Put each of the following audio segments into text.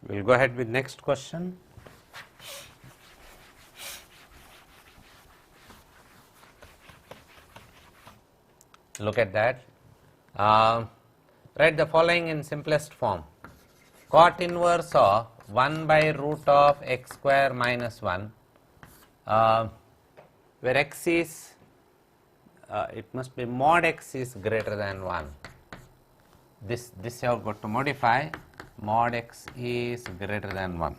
We will go ahead with next question. Look at that. Write the following in simplest form. Cot inverse of 1 by root of x square minus 1, where x is, it must be mod x is greater than 1. This you have got to modify. Mod x is greater than 1.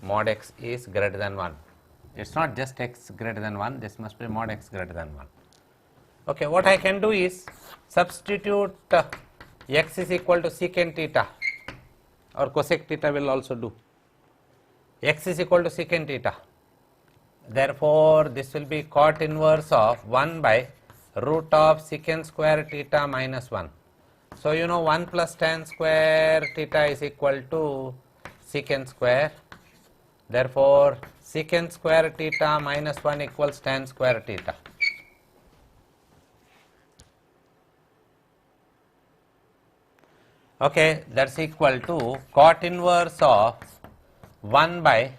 Mod x is greater than 1. It's not just x greater than 1, this must be mod x greater than 1. Okay, what I can do is substitute x is equal to secant theta, or cosec theta will also do. X is equal to secant theta. Therefore, this will be cot inverse of 1 by root of secant square theta minus 1. So, you know 1 plus tan square theta is equal to secant square. Therefore, secant square theta minus 1 equals tan square theta. Okay, that's equal to cot inverse of 1 by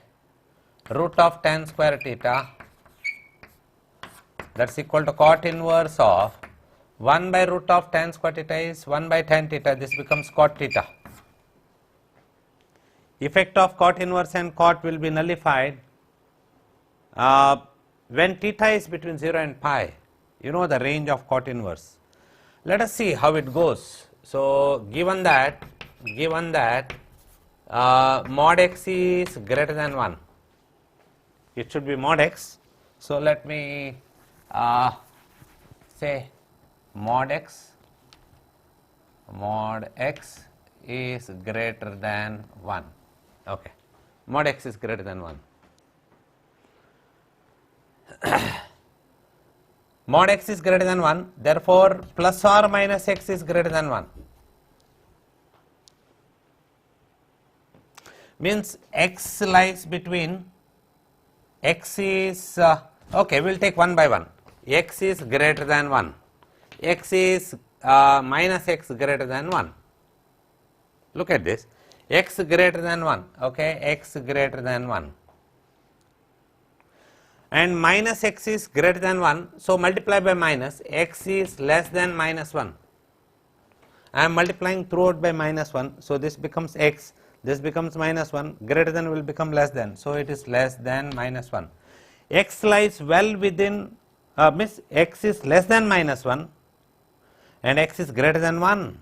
root of tan square theta, that's equal to cot inverse of 1 by root of tan square theta is 1 by tan theta, this becomes cot theta. Effect of cot inverse and cot will be nullified when theta is between 0 and pi. You know the range of cot inverse. Let us see how it goes. So, given that mod x is greater than 1, it should be mod x. So, let me say mod x is greater than 1. Okay, mod x is greater than 1. Mod x is greater than 1, therefore, plus or minus x is greater than 1. Means x lies between, x is, okay, we will take 1 by 1. X is greater than 1. X is minus x greater than 1. Look at this. X greater than 1. Okay, x greater than 1. And minus x is greater than 1, so multiply by minus, x is less than minus 1. I am multiplying throughout by minus 1, so this becomes x, this becomes minus 1, greater than will become less than, so it is less than minus 1. X lies well within, means x is less than minus 1 and x is greater than 1.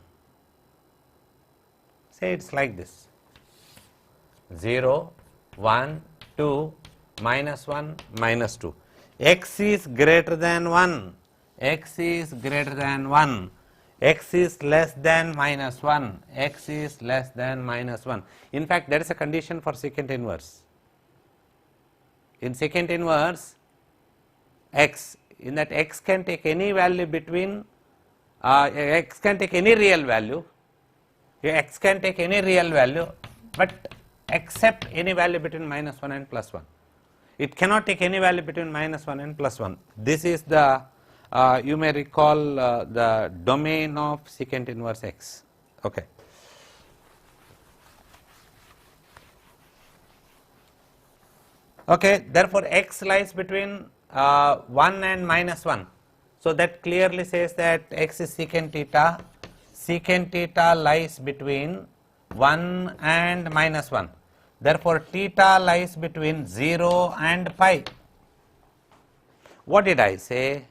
Say it's like this, 0, 1, 2, minus 1, minus 2. X is greater than 1, x is greater than 1, x is less than minus 1, x is less than minus 1. In fact, there is a condition for secant inverse. In secant inverse, x, in that x can take any value between, x can take any real value, x can take any real value, but except any value between minus 1 and plus 1. It cannot take any value between minus 1 and plus 1. This is the, you may recall the domain of secant inverse x. Okay. Okay, therefore, x lies between 1 and minus 1. So, that clearly says that x is secant theta. Secant theta lies between 1 and minus 1. Therefore, theta lies between 0 and pi. What did I say?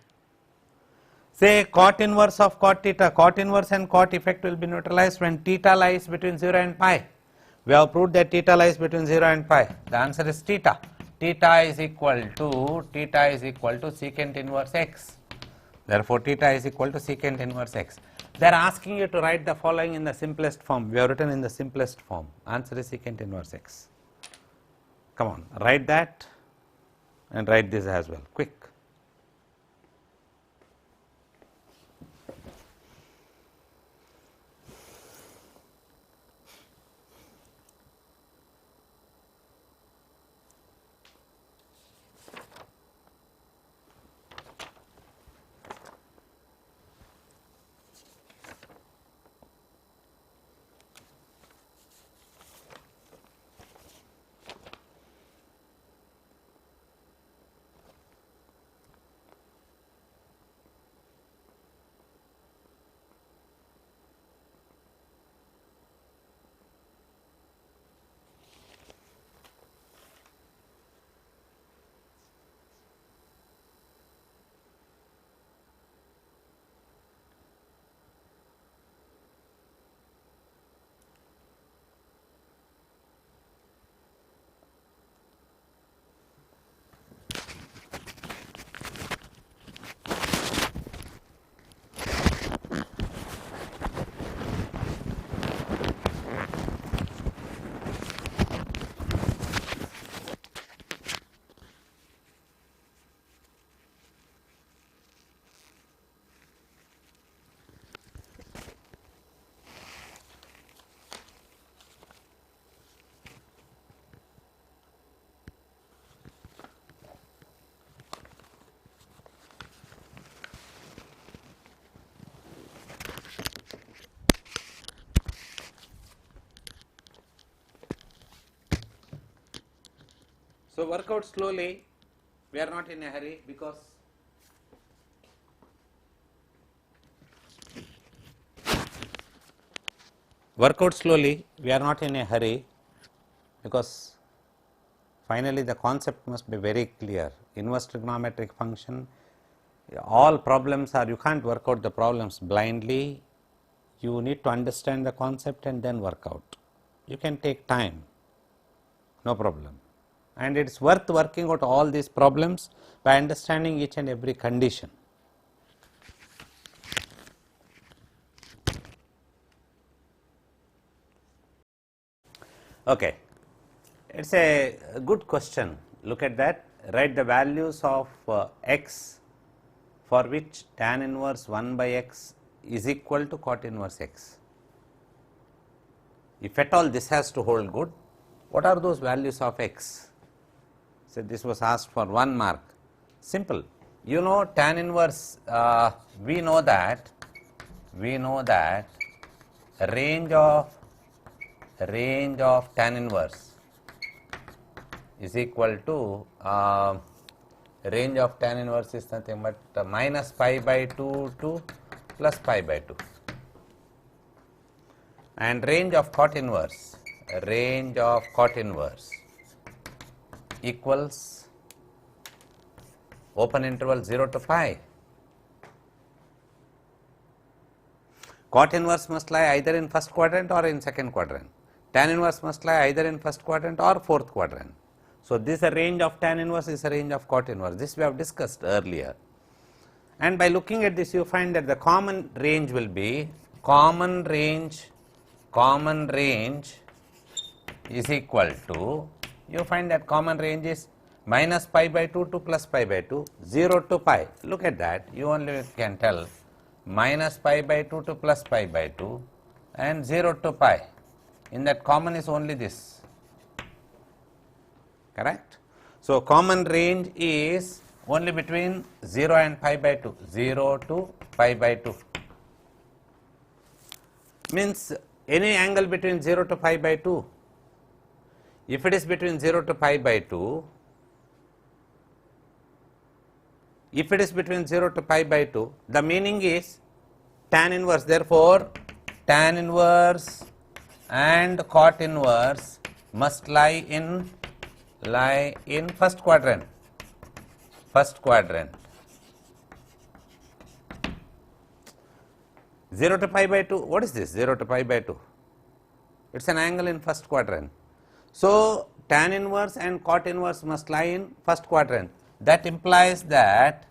Say cot inverse of cot theta, cot inverse and cot effect will be neutralized when theta lies between 0 and pi. We have proved that theta lies between 0 and pi. The answer is theta. Theta is equal to secant inverse x. Therefore, theta is equal to secant inverse x. They are asking you to write the following in the simplest form. We have written in the simplest form. Answer is secant inverse x. Come on, write that and write this as well, quick. So work out slowly, we are not in a hurry because finally the concept must be very clear. Inverse trigonometric function, all problems are, you can't work out the problems blindly, you need to understand the concept and then work out. You can take time, no problem, and it is worth working out all these problems by understanding each and every condition. Okay, it is a good question. Look at that. Write the values of x for which tan inverse 1 by x is equal to cot inverse x. If at all this has to hold good, what are those values of x? So, this was asked for 1 mark. Simple. You know tan inverse, we know that range of tan inverse is equal to range of tan inverse is nothing but minus pi by 2 to plus pi by 2, and range of cot inverse equals open interval 0 to pi. Cot inverse must lie either in first quadrant or in second quadrant. Tan inverse must lie either in first quadrant or fourth quadrant. So, this is a range of tan inverse, is a range of cot inverse. This we have discussed earlier. And by looking at this, you find that the common range will be common range is equal to, you find that common range is minus pi by 2 to plus pi by 2, 0 to pi. Look at that, you only can tell minus pi by 2 to plus pi by 2 and 0 to pi. In that common is only this, correct? So, common range is only between 0 and pi by 2, 0 to pi by 2, means any angle between 0 to pi by 2. If it is between 0 to pi by 2, the meaning is tan inverse. Therefore, tan inverse and cot inverse must lie in first quadrant. 0 to pi by 2, what is this 0 to pi by 2? It is an angle in first quadrant. So, tan inverse and cot inverse must lie in first quadrant. That implies that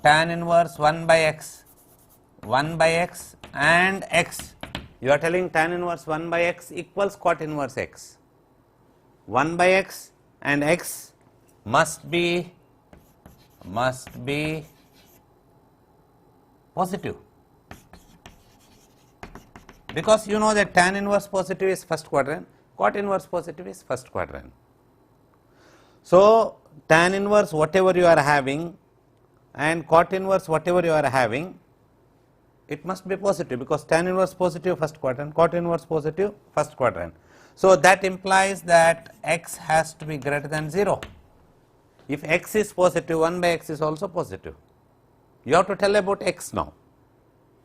tan inverse 1 by x and x, you are telling tan inverse 1 by x equals cot inverse x. 1 by x and x must be positive, because you know that tan inverse positive is first quadrant, cot inverse positive is first quadrant. So, tan inverse whatever you are having and cot inverse whatever you are having, it must be positive, because tan inverse positive first quadrant, cot inverse positive first quadrant. So, that implies that x has to be greater than 0. If x is positive, 1 by x is also positive. You have to tell about x now,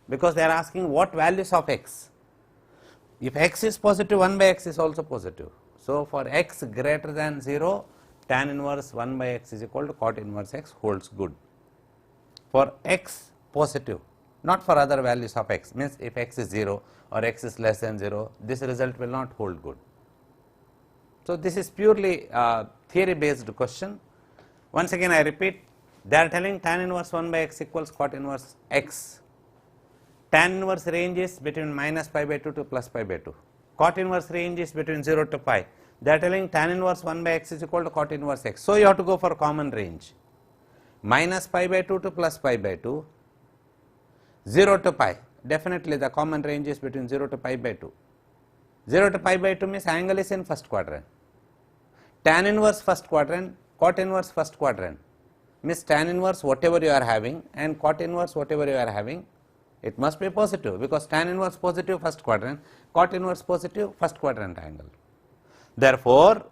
because they are asking what values of x. If x is positive, 1 by x is also positive. So, for x greater than 0, tan inverse 1 by x is equal to cot inverse x holds good. For x positive, not for other values of x, means if x is 0 or x is less than 0, this result will not hold good. So, this is purely theory based question. Once again I repeat, they are telling tan inverse 1 by x equals cot inverse x. Tan inverse range is between minus pi by 2 to plus pi by 2. Cot inverse range is between 0 to pi. They are telling tan inverse 1 by x is equal to cot inverse x. So, you have to go for common range. Minus pi by 2 to plus pi by 2, 0 to pi. Definitely the common range is between 0 to pi by 2. 0 to pi by 2 means angle is in first quadrant. Tan inverse first quadrant, cot inverse first quadrant, means tan inverse whatever you are having and cot inverse whatever you are having, it must be positive, because tan inverse positive first quadrant, cot inverse positive first quadrant angle. Therefore,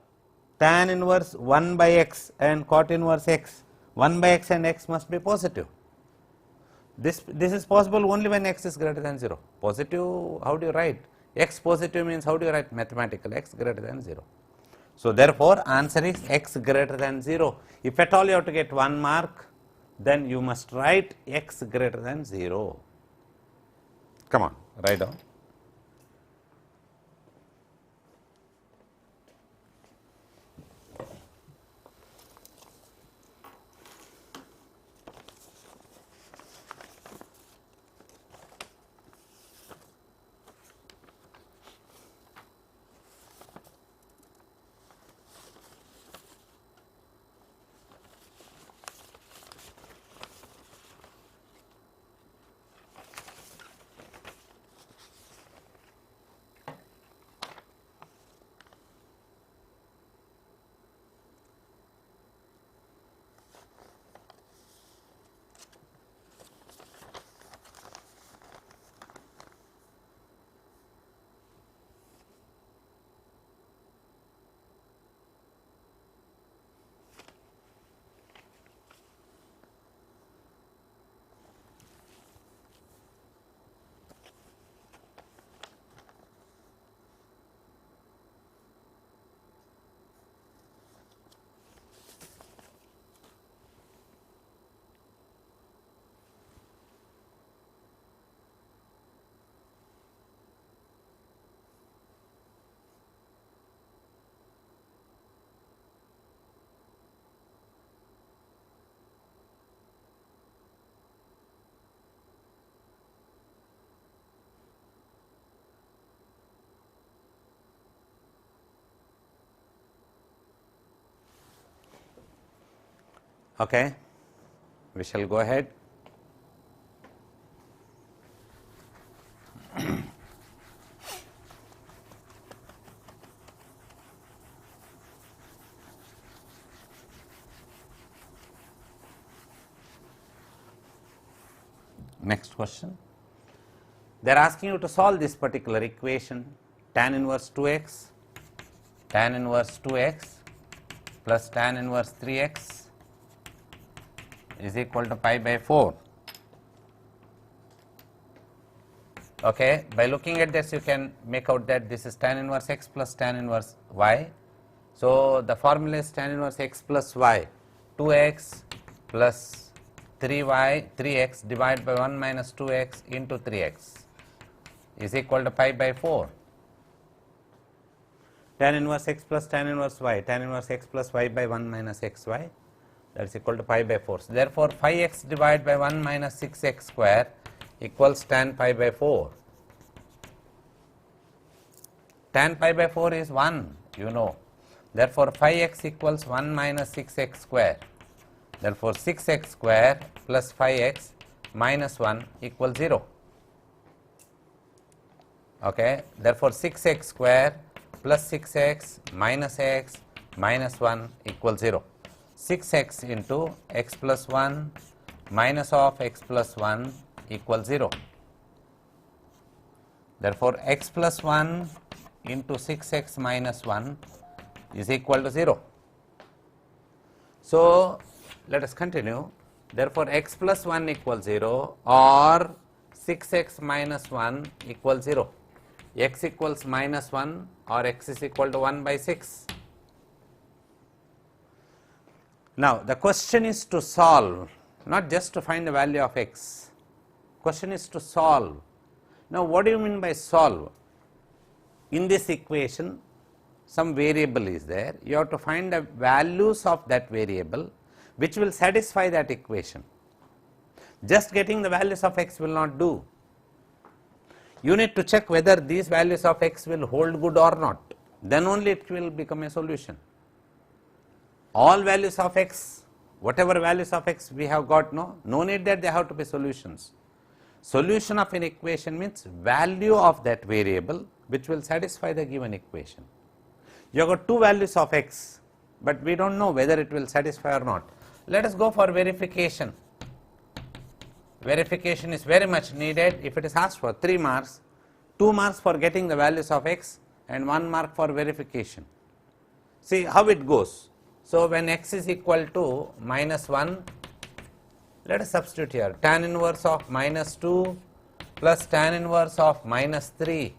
tan inverse 1 by x and cot inverse x, 1 by x and x must be positive. This is possible only when x is greater than 0. Positive, how do you write? X positive means how do you write mathematical? X greater than 0. So therefore, answer is x greater than 0. If at all you have to get 1 mark, then you must write x greater than 0. Come on, write down. Okay, we shall go ahead. Next question. They are asking you to solve this particular equation, tan inverse 2x plus tan inverse 3x is equal to pi by 4. Okay, by looking at this you can make out that this is tan inverse x plus tan inverse y. So the formula is tan inverse x plus y, 2x plus 3x divided by 1 minus 2x into 3x is equal to pi by 4. Tan inverse x plus tan inverse y, tan inverse x plus y by 1 minus xy, that is equal to pi by 4. So therefore 5x divided by 1 minus 6x square equals tan pi by 4. Tan pi by 4 is 1, you know. Therefore 5x equals 1 minus 6x square. Therefore 6x square plus 5x minus 1 equals 0. Okay. Therefore 6x square plus 6x minus x minus 1 equals 0. 6x into x plus 1 minus of x plus 1 equals 0. Therefore x plus 1 into 6x minus 1 is equal to 0. So let us continue. Therefore x plus 1 equals 0 or 6x minus 1 equals 0. X equals minus 1 or x is equal to 1 by 6. Now the question is to solve, not just to find the value of x. Question is to solve. Now what do you mean by solve? In this equation some variable is there. You have to find the values of that variable which will satisfy that equation. Just getting the values of x will not do. You need to check whether these values of x will hold good or not. Then only it will become a solution. All values of x, whatever values of x we have got, no need that they have to be solutions. Solution of an equation means value of that variable which will satisfy the given equation. You have got two values of x, but we don't know whether it will satisfy or not. Let us go for verification. Verification is very much needed. If it is asked for 3 marks, 2 marks for getting the values of x and 1 mark for verification. See how it goes. So when x is equal to minus 1, let us substitute here tan inverse of minus 2 plus tan inverse of minus 3.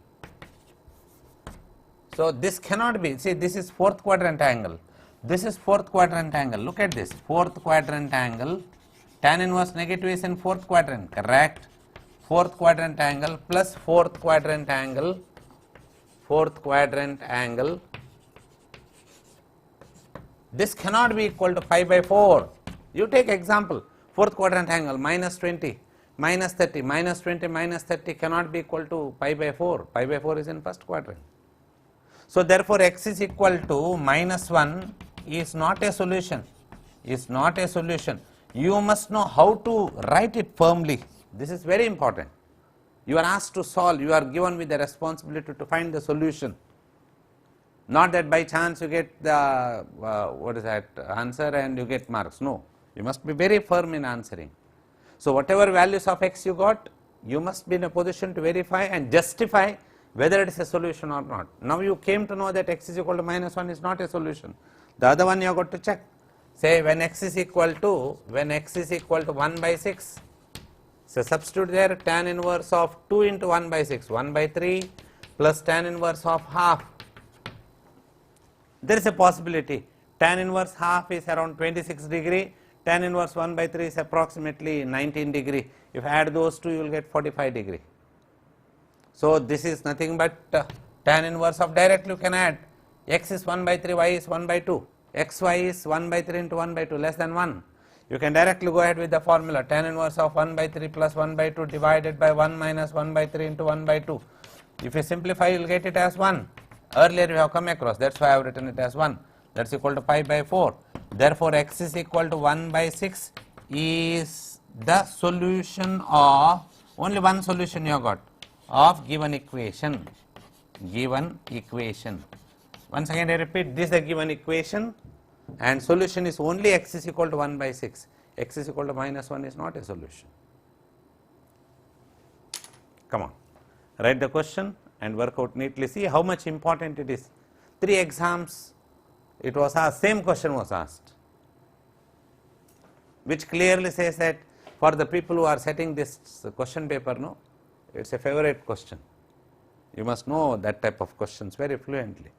So this cannot be, see this is fourth quadrant angle, this is fourth quadrant angle, look at this, fourth quadrant angle, tan inverse negative is in fourth quadrant, correct, fourth quadrant angle plus fourth quadrant angle, this cannot be equal to pi by 4. You take example, fourth quadrant angle minus 20, minus 30, minus 20, minus 30 cannot be equal to pi by 4, pi by 4 is in first quadrant. So therefore x is equal to minus 1 is not a solution, You must know how to write it firmly, this is very important. You are asked to solve, you are given with the responsibility to find the solution. Not that by chance you get the answer and you get marks, no, you must be very firm in answering. So whatever values of x you got, you must be in a position to verify and justify whether it is a solution or not. Now you came to know that x is equal to minus 1 is not a solution. The other one you have got to check. Say when x is equal to 1 by 6, so substitute there tan inverse of 2 into 1 by 6, 1 by 3 plus tan inverse of half. There is a possibility tan inverse half is around 26 degree, tan inverse 1 by 3 is approximately 19 degree. If you add those two, you will get 45 degree. So this is nothing but tan inverse of, directly you can add x is 1 by 3, y is 1 by 2, xy is 1 by 3 into 1 by 2 less than 1. You can directly go ahead with the formula tan inverse of 1 by 3 plus 1 by 2 divided by 1 minus 1 by 3 into 1 by 2. If you simplify, you will get it as 1. Earlier we have come across, that is why I have written it as 1, that is equal to pi by 4. Therefore x is equal to 1 by 6 is the solution of, only one solution you have got, of given equation. Once again I repeat, this is the given equation and solution is only x is equal to 1 by 6. X is equal to minus 1 is not a solution. Come on, write the question and work out neatly. See how much important it is. 3 exams it was asked, same question was asked, which clearly says that for the people who are setting this question paper, no, it is a favorite question. You must know that type of questions very fluently.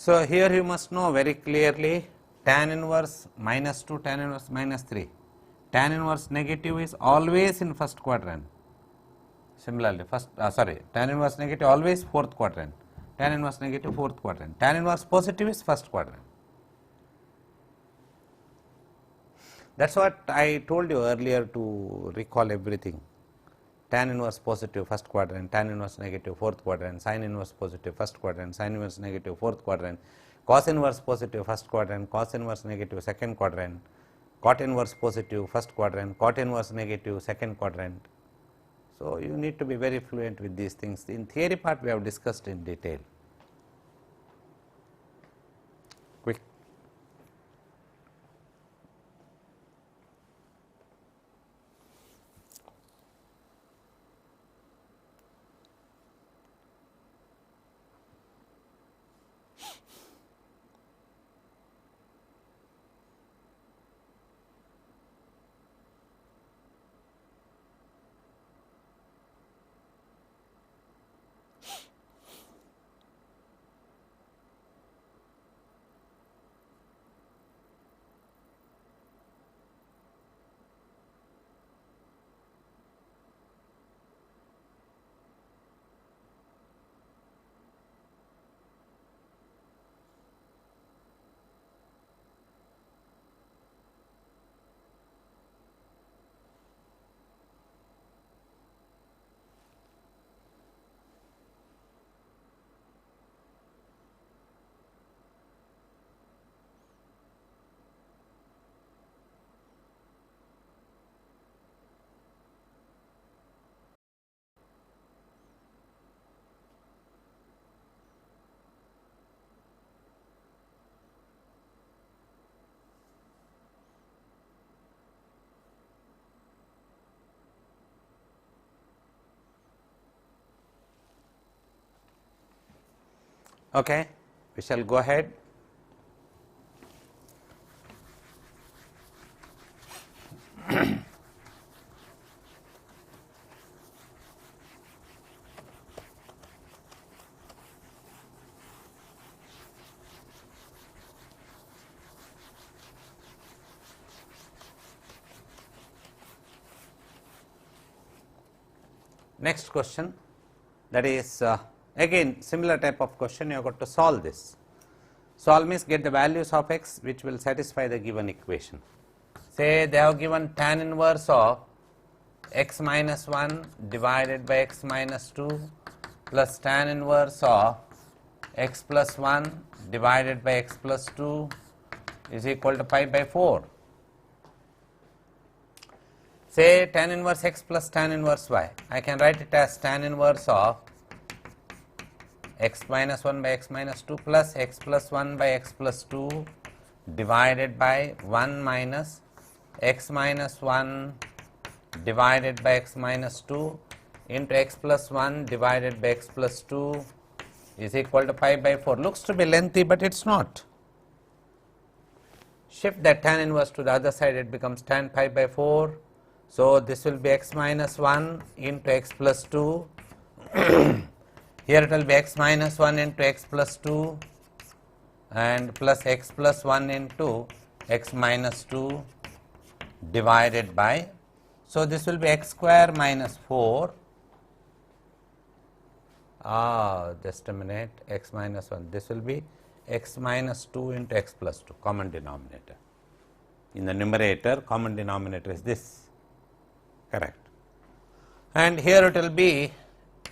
So, here you must know very clearly tan inverse minus 2, tan inverse minus 3. Tan inverse negative is always in first quadrant. Similarly, tan inverse negative always fourth quadrant, tan inverse negative fourth quadrant, tan inverse positive is first quadrant. That is what I told you earlier to recall everything. Tan inverse positive first quadrant, tan inverse negative fourth quadrant, sin inverse positive first quadrant, sin inverse negative fourth quadrant, cos inverse positive first quadrant, cos inverse negative second quadrant, cot inverse positive first quadrant, cot inverse negative second quadrant. So, you need to be very fluent with these things. In theory part we have discussed in detail. Quick. Okay, we shall go ahead. Next question, that is again similar type of question, you have got to solve this. Solve means get the values of x which will satisfy the given equation. Say they have given tan inverse of x minus 1 divided by x minus 2 plus tan inverse of x plus 1 divided by x plus 2 is equal to pi by 4. Say tan inverse x plus tan inverse y, I can write it as tan inverse of x minus 1 by x minus 2 plus x plus 1 by x plus 2 divided by 1 minus x minus 1 divided by x minus 2 into x plus 1 divided by x plus 2 is equal to pi by 4. Looks to be lengthy, but it is not. Shift that tan inverse to the other side, it becomes tan pi by 4. So, this will be x minus 1 into x plus 2. Here it will be x minus 1 into x plus 2 and plus x plus 1 into x minus 2 divided by, so this will be x square minus 4, just a minute, x minus 1, this will be x minus 2 into x plus 2, common denominator. In the numerator, common denominator is this, correct. And here it will be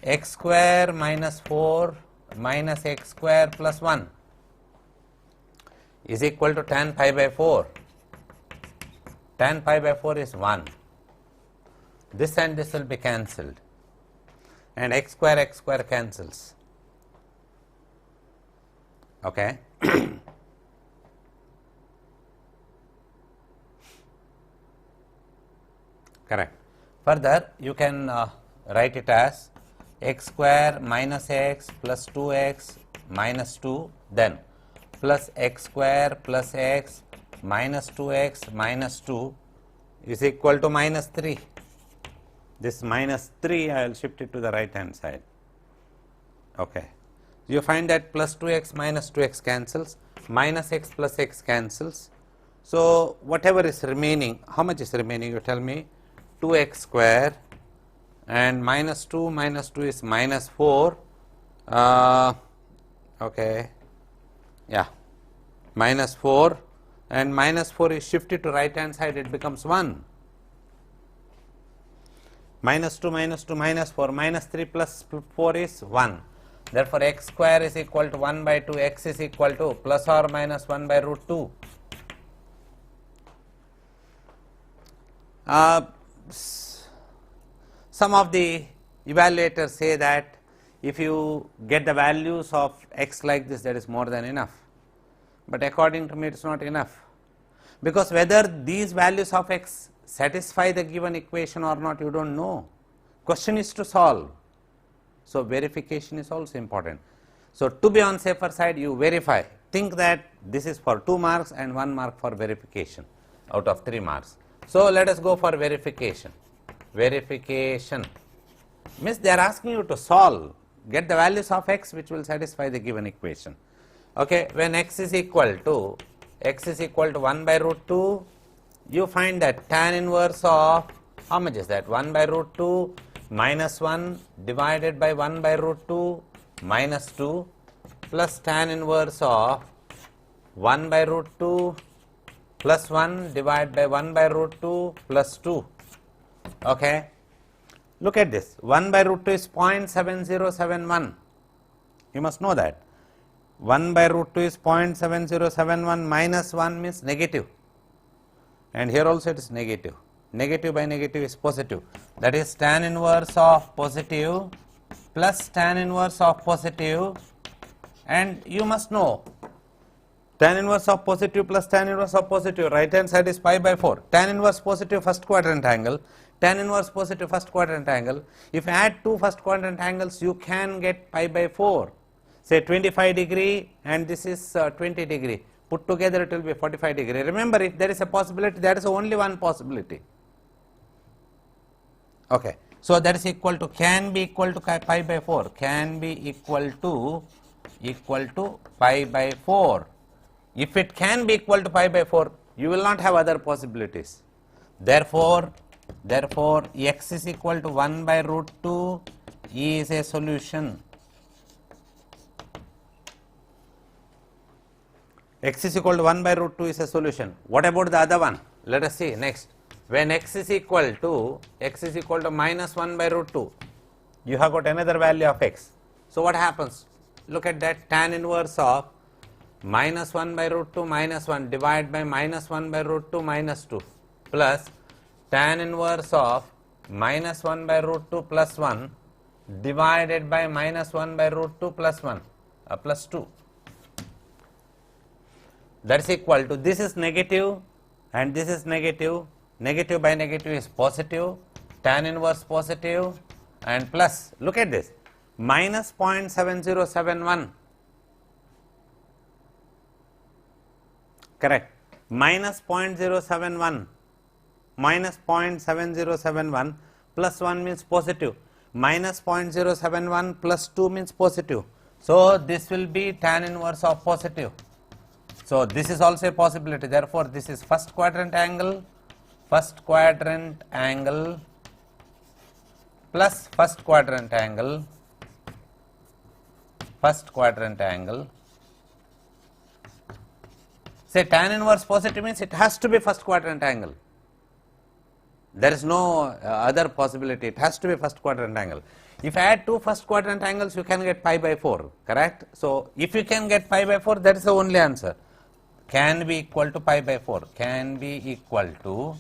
x square minus 4 minus x square plus 1 is equal to tan pi by 4. Tan pi by 4 is 1. This and this will be cancelled and x square cancels. Okay. Correct. Further, you can write it as x square minus x plus 2x minus 2, then plus x square plus x minus 2x minus 2 is equal to minus 3. This minus 3 I will shift it to the right hand side. Okay. You find that plus 2x minus 2x cancels, minus x plus x cancels. So whatever is remaining, how much is remaining? You tell me. 2x square and minus 2 is minus 4. Okay, yeah, minus 4, and minus 4 is shifted to right hand side, it becomes 1. Minus 2 minus 4, minus 3 plus 4 is 1. Therefore, x square is equal to 1 by 2, x is equal to plus or minus 1 by root 2. Some of the evaluators say that if you get the values of x like this, that is more than enough. But according to me, it is not enough, because whether these values of x satisfy the given equation or not, you do not know. Question is to solve. So verification is also important. So to be on safer side, you verify. Think that this is for 2 marks and 1 mark for verification out of 3 marks. So let us go for verification. Verification means they are asking you to solve, get the values of x which will satisfy the given equation. Okay, when x is equal to 1 by root 2, you find that tan inverse of, how much is that? 1 by root 2 minus 1 divided by 1 by root 2 minus 2 plus tan inverse of 1 by root 2 plus 1 divided by 1 by root 2 plus 2. Okay, look at this. 1 by root 2 is 0.7071. You must know that. 1 by root 2 is 0.7071 minus 1 means negative. And here also it is negative. Negative by negative is positive. That is tan inverse of positive plus tan inverse of positive. And you must know tan inverse of positive plus tan inverse of positive, right hand side is pi by 4. Tan inverse positive first quadrant angle, tan inverse positive first quadrant angle. If you add two first quadrant angles, you can get pi by 4. Say 25 degree and this is 20 degree. Put together it will be 45 degree. Remember, if there is a possibility, there is only one possibility. Okay. So that is equal to, can be equal to pi by 4. Can be equal to pi by 4. If it can be equal to pi by 4, you will not have other possibilities. Therefore, x is equal to 1 by root 2 is a solution. X is equal to 1 by root 2 is a solution. What about the other one? Let us see next. When x is equal to minus 1 by root 2, you have got another value of x. So what happens? Look at that, tan inverse of minus 1 by root 2 minus 1 divided by minus 1 by root 2 minus 2 plus tan inverse of minus 1 by root 2 plus 1 divided by minus 1 by root 2 plus 1 plus 2. That is equal to, this is negative and this is negative. Negative by negative is positive, tan inverse positive, and plus, look at this, minus 0.7071. Correct. Minus 0.071 minus 0.7071 plus 1 means positive. Minus 0.071 plus 2 means positive. So this will be tan inverse of positive. So this is also a possibility. Therefore, this is first quadrant angle plus first quadrant angle. Say tan inverse positive means it has to be first quadrant angle. There is no other possibility. It has to be first quadrant angle. If I add two first quadrant angles, you can get pi by 4, correct? So if you can get pi by 4, that is the only answer. Can be equal to pi by 4. Can be equal to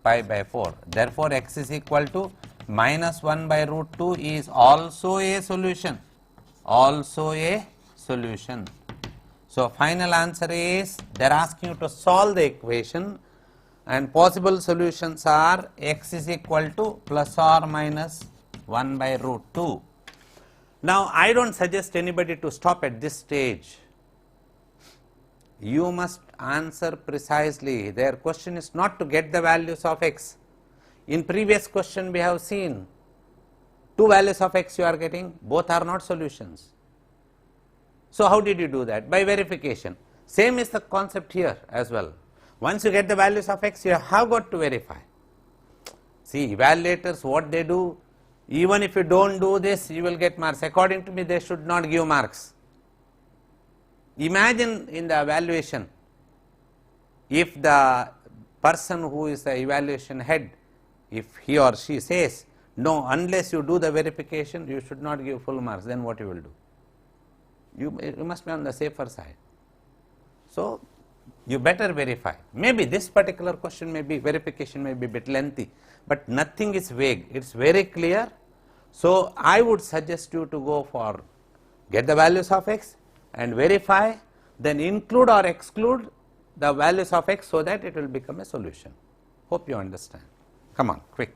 pi by 4. Therefore, x is equal to minus 1 by root 2 is also a solution. So final answer is, they are asking you to solve the equation, and possible solutions are x is equal to plus or minus 1 by root 2. Now I don't suggest anybody to stop at this stage. You must answer precisely. Their question is not to get the values of x. In previous question we have seen two values of x you are getting, both are not solutions. So, how did you do that? By verification. Same is the concept here as well. Once you get the values of x, you have got to verify. See, evaluators, what they do, even if you do not do this, you will get marks. According to me, they should not give marks. Imagine in the evaluation, if the person who is the evaluation head, if he or she says, no, unless you do the verification, you should not give full marks, then what you will do? You must be on the safer side. So, you better verify. Maybe this particular question may be, verification may be a bit lengthy, but nothing is vague, it is very clear. So, I would suggest you to go for get the values of x and verify, then include or exclude the values of x so that it will become a solution. Hope you understand. Come on, quick.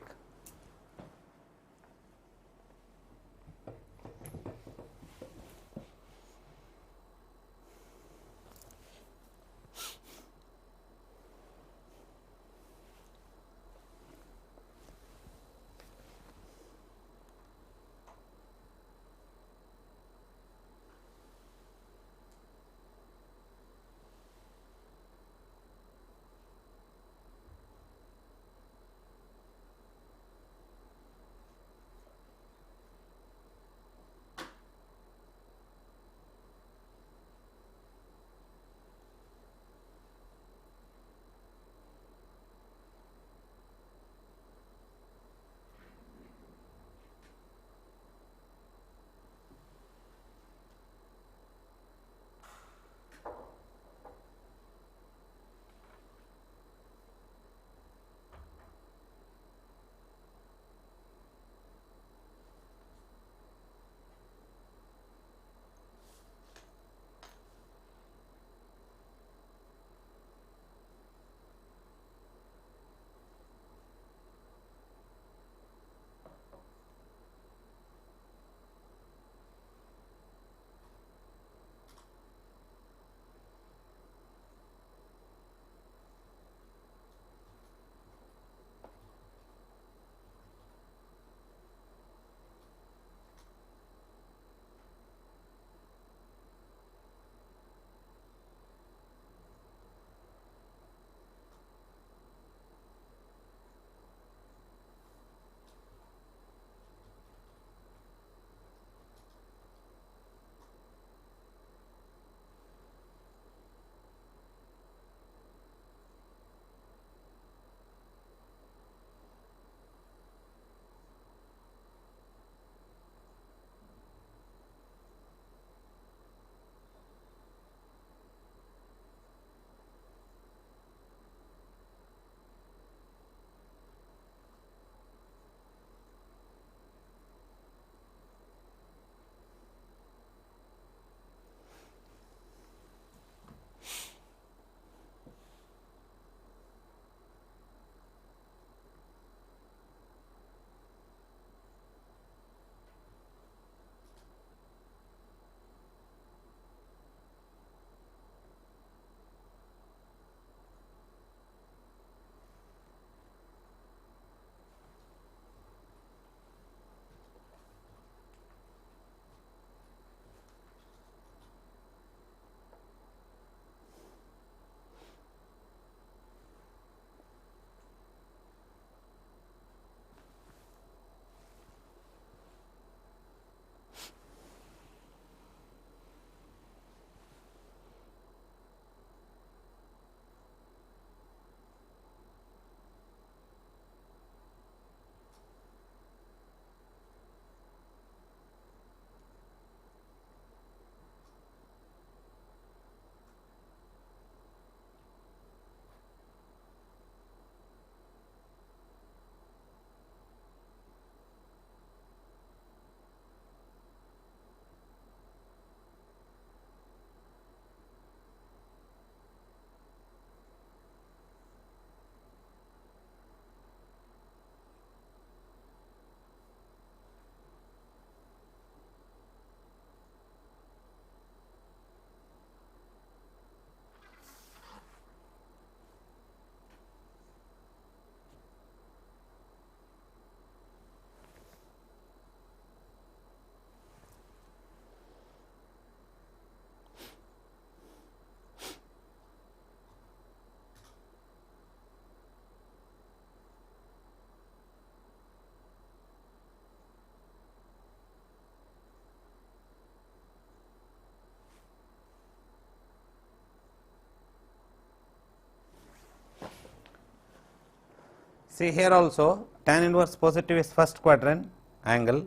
See here also tan inverse positive is first quadrant angle,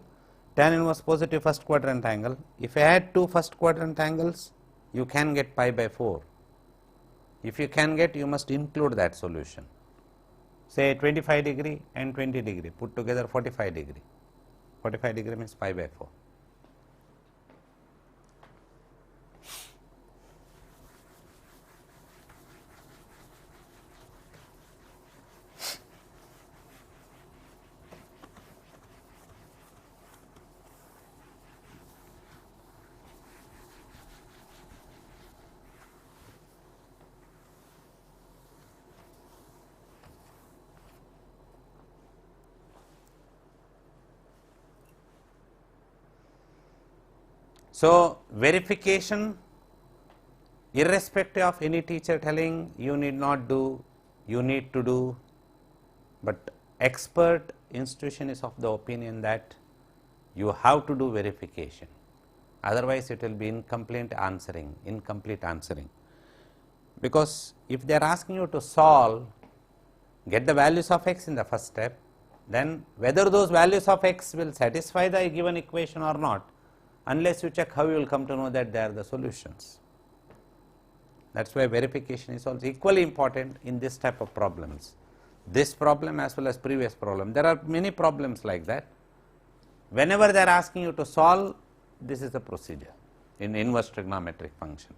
tan inverse positive first quadrant angle. If you add two first quadrant angles, you can get pi by 4. If you can get, you must include that solution. Say 25 degree and 20 degree put together 45 degree. 45 degree means pi by 4. So, verification irrespective of any teacher telling you need not do, you need to do, but expert institution is of the opinion that you have to do verification, otherwise it will be incomplete answering, because if they are asking you to solve, get the values of x in the first step, then whether those values of x will satisfy the given equation or not, unless you check, how you will come to know that they are the solutions. That is why verification is also equally important in this type of problems, this problem as well as previous problem. There are many problems like that. Whenever they are asking you to solve, this is the procedure in inverse trigonometric function.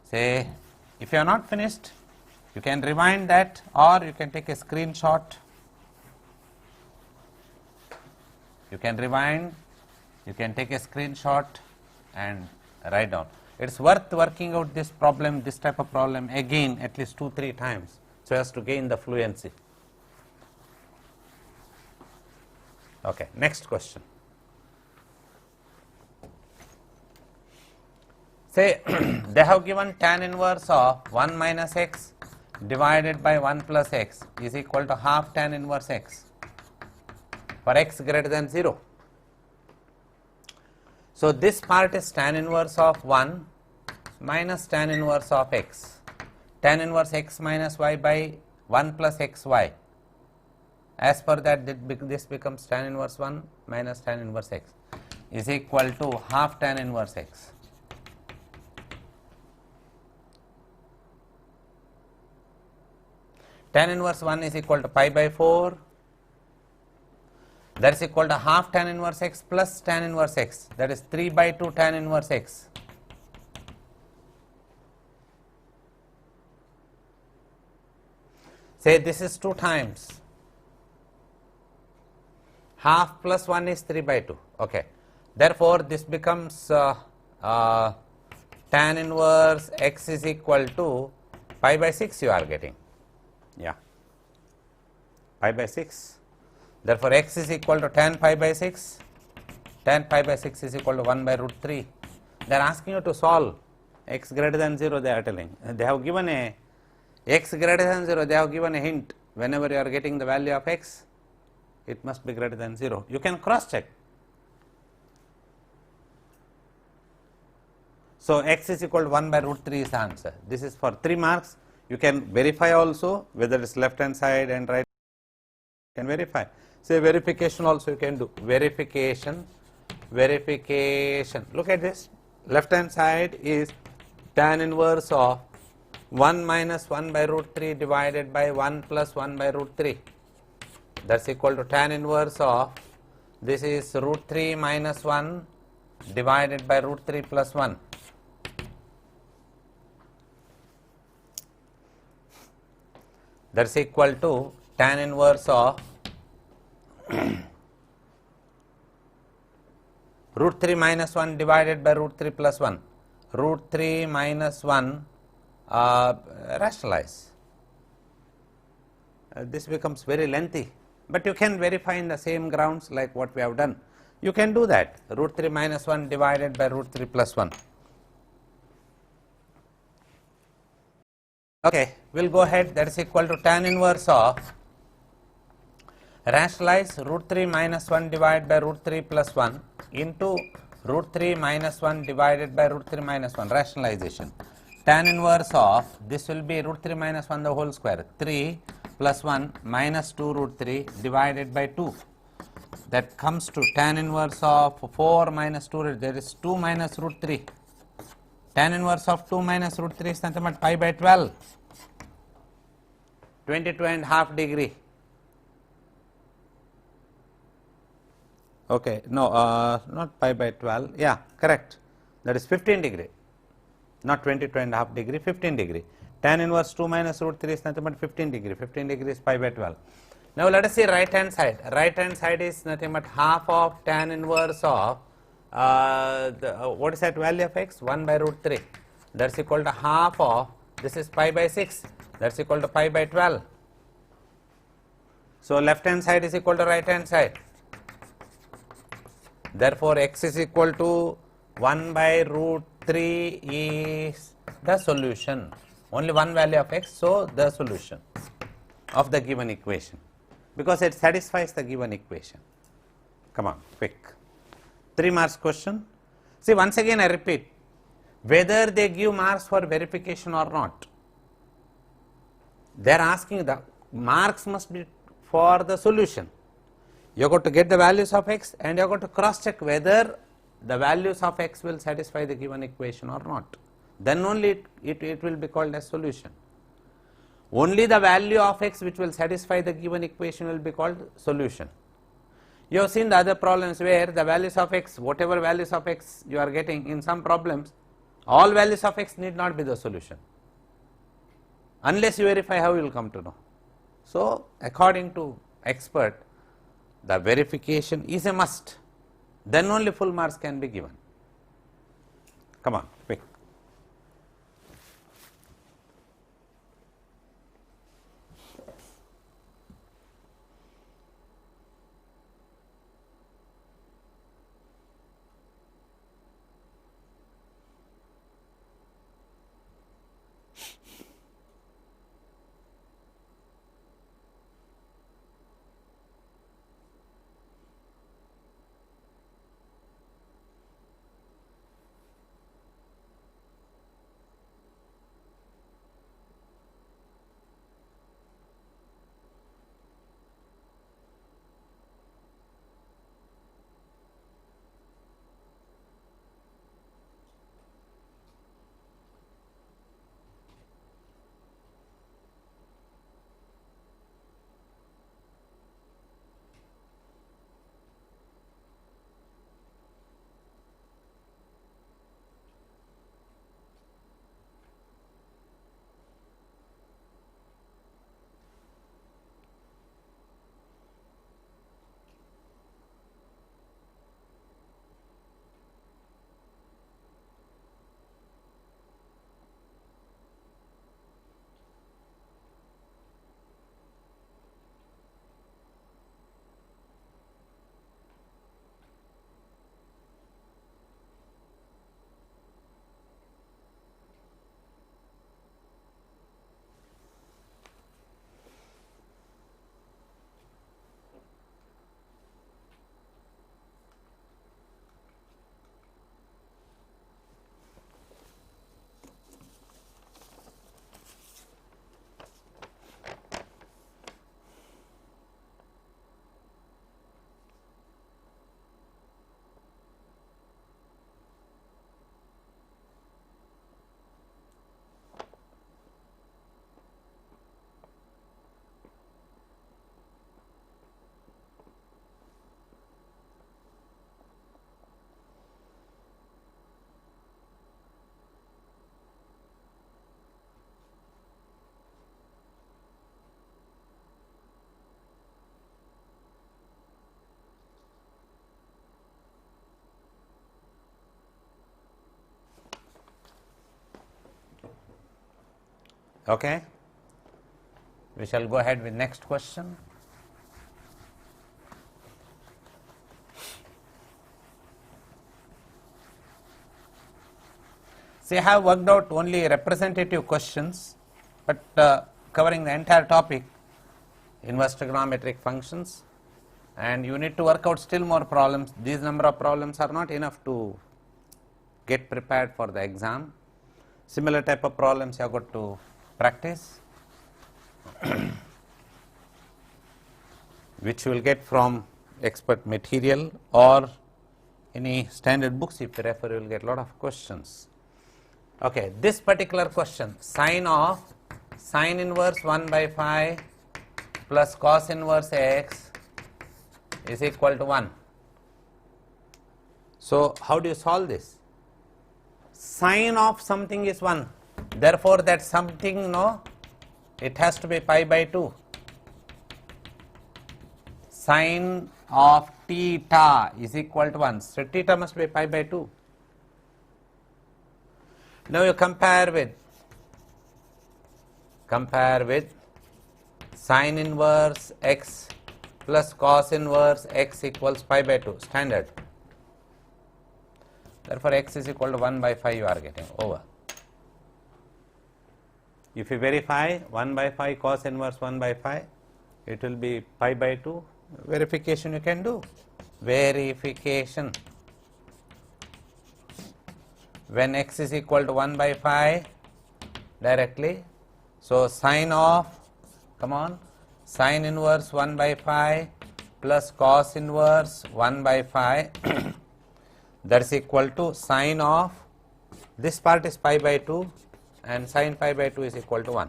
Say, if you are not finished, you can rewind that, or you can take a screenshot. You can rewind, you can take a screenshot and write down. It is worth working out this problem, this type of problem again at least 2-3 times, so as to gain the fluency. Okay, next question. Say they have given tan inverse of 1 minus x divided by 1 plus x is equal to half tan inverse x for x greater than 0. So, this part is tan inverse of 1 minus tan inverse of x, tan inverse x minus y by 1 plus xy. As per that, this becomes tan inverse 1 minus tan inverse x is equal to half tan inverse x. Tan inverse 1 is equal to pi by 4. That is equal to half tan inverse x plus tan inverse x, that is 3 by 2 tan inverse x. Say this is 2 times, half plus 1 is 3 by 2, okay. Therefore, this becomes tan inverse x is equal to pi by 6 you are getting, yeah, pi by 6. Therefore, x is equal to tan pi by 6, tan pi by 6 is equal to 1 by root 3. They are asking you to solve x greater than 0, they are telling. They have given a x greater than 0, they have given a hint, whenever you are getting the value of x, it must be greater than 0. You can cross check. So, x is equal to 1 by root 3 is the answer. This is for 3 marks. You can verify also whether it is left hand side and right, you can verify. Say verification also you can do, verification. Look at this, left hand side is tan inverse of 1 minus 1 by root 3 divided by 1 plus 1 by root 3, that is equal to tan inverse of, this is root 3 minus 1 divided by root 3 plus 1. That is equal to tan inverse of root 3 minus 1 divided by root 3 plus 1, root 3 minus 1 rationalize. This becomes very lengthy, but you can verify in the same grounds like what we have done. You can do that, root 3 minus 1 divided by root 3 plus 1. Okay, we will go ahead, that is equal to tan inverse of, rationalize root 3 minus 1 divided by root 3 plus 1 into root 3 minus 1 divided by root 3 minus 1, rationalization. tan inverse of, this will be root 3 minus 1 the whole square, 3 plus 1 minus 2 root 3 divided by 2. That comes to tan inverse of 4 minus 2, there is 2 minus root 3. Tan inverse of 2 minus root 3 is nothing but pi by 12, 22.5 degree. Okay, no, not pi by 12, yeah, correct, that is 15 degree, not 22.5 degree, 15 degree. Tan inverse 2 minus root 3 is nothing but 15 degree, 15 degree is pi by 12. Now let us see right hand side. Right hand side is nothing but half of tan inverse of what is that value of x? 1 by root 3. That's equal to half of, this is pi by 6, that's equal to pi by 12. So left hand side is equal to right hand side. Therefore x is equal to 1 by root 3 is the solution. Only one value of x, so the solution of the given equation, because it satisfies the given equation. Come on, quick. 3 marks question. See, once again I repeat, whether they give marks for verification or not, they are asking the marks must be for the solution. You have got to get the values of x and you have got to cross check whether the values of x will satisfy the given equation or not. Then only it will be called as solution. Only the value of x which will satisfy the given equation will be called solution. You have seen the other problems where the values of x, whatever values of x you are getting in some problems, all values of x need not be the solution. Unless you verify, how you will come to know. So according to expert, the verification is a must. Then only full marks can be given. Come on, quick. Okay, we shall go ahead with next question. See, I have worked out only representative questions, but covering the entire topic, inverse trigonometric functions, and you need to work out still more problems. These number of problems are not enough to get prepared for the exam. Similar type of problems you have got to practice, which you will get from expert material or any standard books. If you refer, you will get a lot of questions. Okay, this particular question, sine inverse 1 by phi plus cos inverse x is equal to 1. So, how do you solve this? Sine of something is 1, therefore, that something, no, it has to be pi by 2. Sine of theta is equal to 1, so theta must be pi by 2. Now you compare with sine inverse x plus cos inverse x equals pi by 2, standard. Therefore, x is equal to 1 by phi you are getting, over. If you verify 1 by phi cos inverse 1 by phi, it will be pi by 2. Verification you can do. Verification. When x is equal to 1 by phi directly, so sine of, come on, sine inverse 1 by phi plus cos inverse 1 by phi that is equal to sine of, this part is pi by 2 and sine pi by 2 is equal to 1.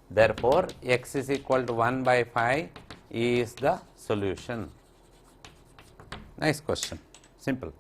Therefore, x is equal to 1 by phi is the solution. Nice question, simple.